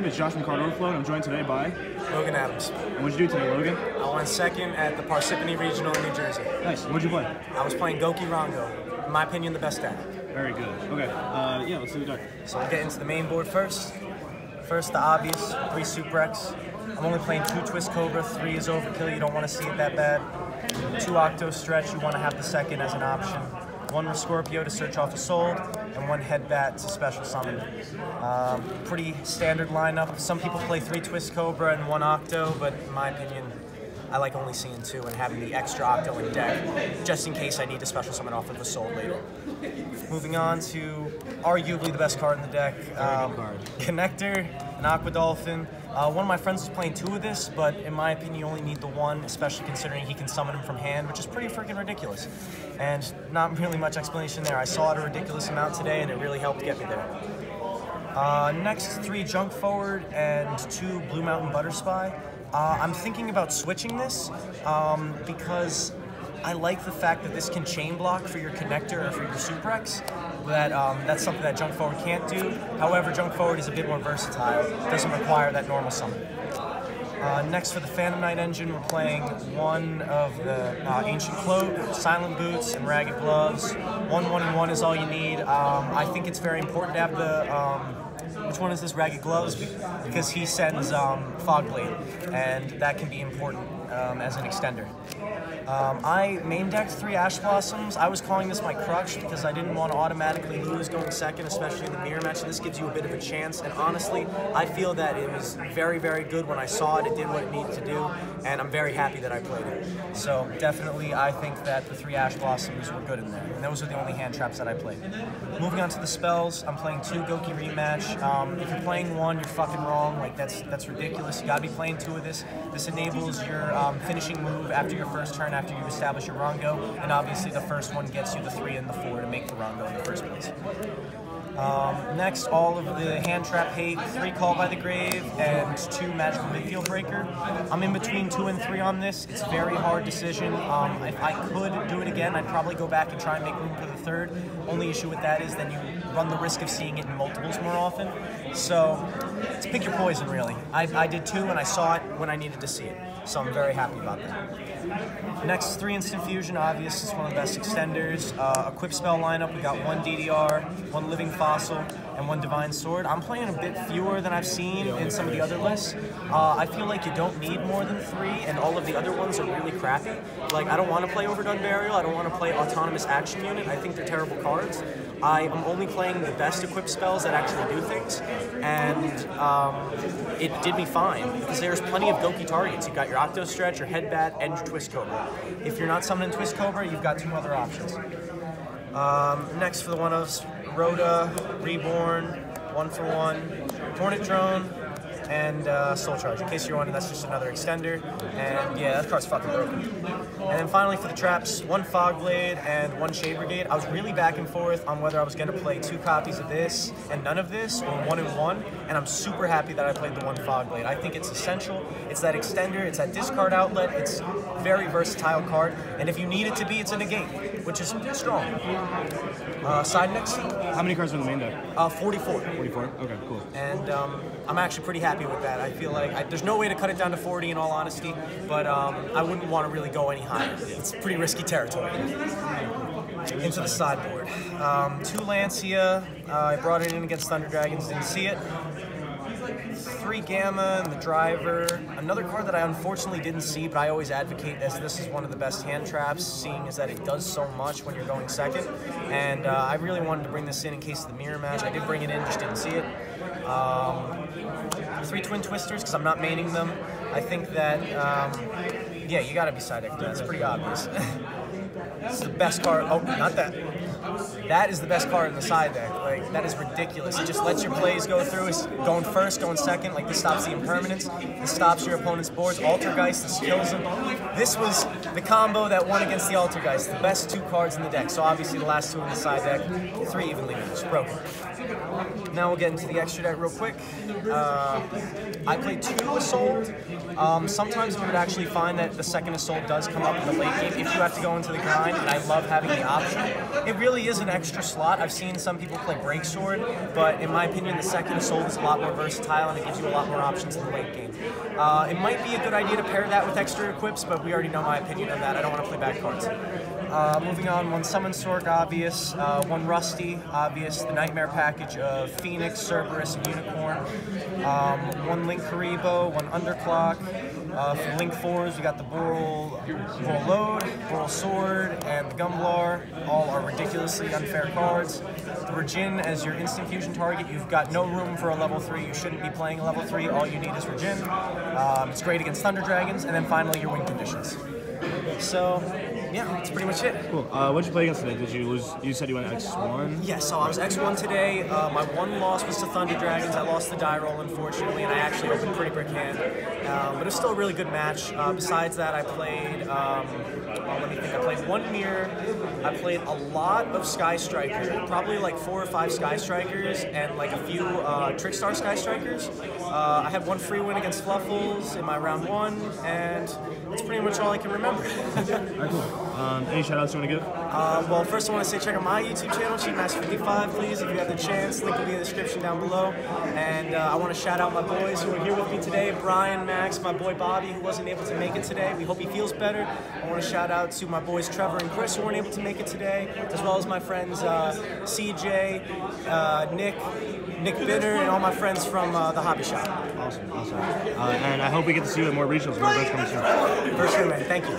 It's Josh from Cardoverflow, and I'm joined today by Logan Adams. And what'd you do today, Logan? I won second at the Parsippany Regional in New Jersey. Nice. What'd you play? I was playing Rhongo. In my opinion, the best deck. Very good. Okay. Yeah, let's do the deck. So we'll get into the main board first. First, the obvious, 3 Super X. I'm only playing 2 Twist Cobra, 3 is overkill, you don't want to see it that bad. 2 Octo Stretch, you want to have the second as an option. 1 Scorpio to search off a soul, and 1 Headbat to special summon. Pretty standard lineup. Some people play 3 Twist Cobra and 1 Octo, but in my opinion, I like only seeing 2 and having the extra Octo in deck, just in case I need to special summon off of a soul later. Moving on to arguably the best card in the deck, Connector, an Aqua Dolphin. One of my friends was playing 2 of this, but in my opinion, you only need the 1, especially considering he can summon him from hand, which is pretty freaking ridiculous. And not really much explanation there. I saw it a ridiculous amount today, and it really helped get me there. Next, 3 Junk Forward and 2 Blue Mountain Butter Spy. I'm thinking about switching this because I like the fact that this can chain block for your Connector or for your Super X. That's something that Junk Forward can't do. However, Junk Forward is a bit more versatile. It doesn't require that normal summon. Next, for the Phantom Knight engine, we're playing 1 of the Ancient Cloak, Silent Boots, and Ragged Gloves. 1, 1, and 1 is all you need. I think it's very important to have the which one is this? Ragged Gloves? Because he sends Fog Blade, and that can be important as an extender. I main decked 3 Ash Blossoms. I was calling this my crutch because I didn't want to automatically lose going second, especially in the mirror match. This gives you a bit of a chance, and honestly, I feel that it was very, very good when I saw it. It did what it needed to do, and I'm very happy that I played it. So definitely, I think that the 3 Ash Blossoms were good in there, and those are the only hand traps that I played. Moving on to the spells, I'm playing 2 Goki Rematch. If you're playing 1, you're fucking wrong. Like, that's ridiculous. You gotta be playing 2 of this. This enables your finishing move after your first turn, after you establish your Rhongo, and obviously the first one gets you the 3 and the 4 to make the Rhongo in the first place. Next, all of the hand trap hate, 3 Call by the Grave, and 2 Magical Midfield Breaker. I'm in between 2 and 3 on this. It's a very hard decision. If I could do it again, I'd probably go back and try and make room for the 3rd. Only issue with that is then you run the risk of seeing it in multiples more often. So, it's pick your poison, really. I did 2 and I saw it when I needed to see it. So I'm very happy about that. Next, 3 Instant Fusion, obvious, is one of the best extenders. Equip spell lineup, we got 1 DDR, 1 Living Fossil, and 1 Divine Sword. I'm playing a bit fewer than I've seen in some of the other lists. I feel like you don't need more than 3, and all of the other ones are really crappy. Like, I don't want to play Overdone Burial, I don't want to play Autonomous Action Unit, I think they're terrible cards. I am only playing the best equipped spells that actually do things, and it did me fine, because there's plenty of Goki targets. You've got your Octo Stretch, your Headbat, and your Twist Cobra. If you're not summoning Twist Cobra, you've got 2 other options. Next, for the one-ofs, Rhoda, Reborn, 1 for 1, Hornet Drone, and Soul Charge. In case you're wondering, that's just another extender, and yeah, that card's fucking broken. And then finally for the traps, 1 Fog Blade and 1 Shade Brigade. I was really back and forth on whether I was going to play 2 copies of this and none of this, or 1 and 1, and I'm super happy that I played the 1 Fog Blade. I think it's essential, it's that extender, it's that discard outlet, it's a very versatile card, and if you need it to be, it's a negate, which is strong. Side next. How many cards are in the main deck? 44. 44? Okay, cool. And I'm actually pretty happy with that. I feel like there's no way to cut it down to 40 in all honesty, but I wouldn't want to really go any higher. It's pretty risky territory. Into the sideboard. 2 Lancia, I brought it in against Thunder Dragons, didn't see it. 3 Gamma and the Driver. Another card that I unfortunately didn't see, but I always advocate as this is one of the best hand traps, seeing as that it does so much when you're going second. And I really wanted to bring this in case of the mirror match. I did bring it in, just didn't see it. 3 Twin Twisters, because I'm not maining them. I think that, yeah, you gotta be side deck. That's pretty obvious. This is the best card. Oh, not that. That is the best card in the side deck. Like, that is ridiculous. It just lets your plays go through. It's going first, going second. Like, this stops the impermanence. This stops your opponent's boards. Altergeist, this kills them. This was the combo that won against the Altergeist. The best 2 cards in the deck. So obviously the last 2 in the side deck, 3 evenly matched. Broken. Now we'll get into the extra deck real quick. I played 2 Assault. Sometimes you would actually find that the second Assault does come up in the late game if you have to go into the grind, and I love having the option. It really is an extra slot. I've seen some people play Breaksword, but in my opinion, the second Assault is a lot more versatile and it gives you a lot more options in the late game. It might be a good idea to pair that with extra equips, but we already know my opinion on that. I don't want to play bad cards. Moving on, 1 Summon Sork, obvious. 1 Rusty, obvious. The Nightmare package of Phoenix, Cerberus, and Unicorn. 1 Link Karibo, 1 Underclock. For Link 4s, we got the Boral Load, Boral Sword, and the Gumblar. All are ridiculously unfair cards. The Regin as your instant fusion target. You've got no room for a level 3. You shouldn't be playing a level 3. All you need is Regin. It's great against Thunder Dragons. And then finally, your win conditions. So, yeah, that's pretty much it. Cool. What'd you play against today? Did you lose? You said you went X1? Yeah, so I was X1 today. My one loss was to Thunder Dragons. I lost the die roll, unfortunately, and I actually opened pretty brick hand. But it was still a really good match. Besides that, I played, well, let me think. I played 1 Mirror. I played a lot of Sky Striker, probably like 4 or 5 Sky Strikers, and like a few Trickstar Sky Strikers. I had 1 free win against Fluffles in my round 1, and that's pretty much all I can remember. Alright, cool. Any shoutouts you want to give? Well, first I want to say check out my YouTube channel, Cheatmaster55, please, if you have the chance. Link will be in the description down below. And I want to shout out my boys who are here with me today. Brian, Max, my boy Bobby, who wasn't able to make it today. We hope he feels better. I want to shout out to my boys Trevor and Chris, who weren't able to make it today, as well as my friends CJ, Nick Bitter, and all my friends from the Hobby Shop. Awesome, awesome. And I hope we get to see you at more regionals. More events coming soon. For sure, man. Thank you.